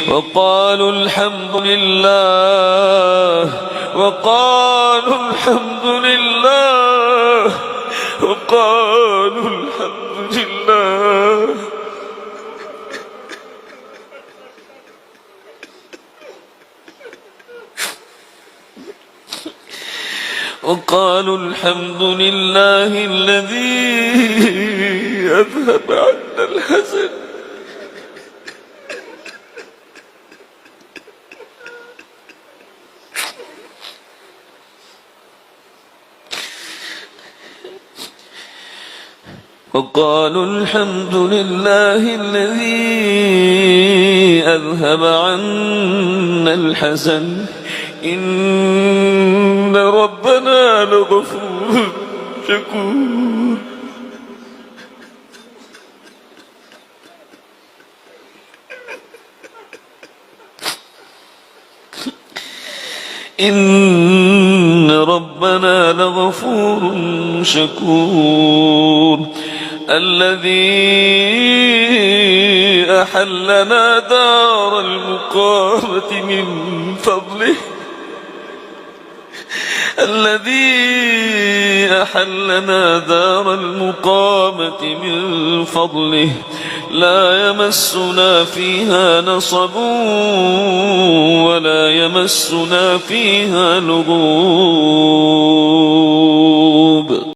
وقالوا الحمد لله وقالوا الحمد لله وقالوا الحمد لله وقالوا الحمد لله الذي أذهب عنا الحزن وقالوا الحمد لله الذي أذهب عنا الحزن إن ربنا لغفور شكور إن ربنا لغفور شكور الذي أحلنا دار المقامة من فضله لا يمسنا فيها نصب ولا يمسنا فيها لغوب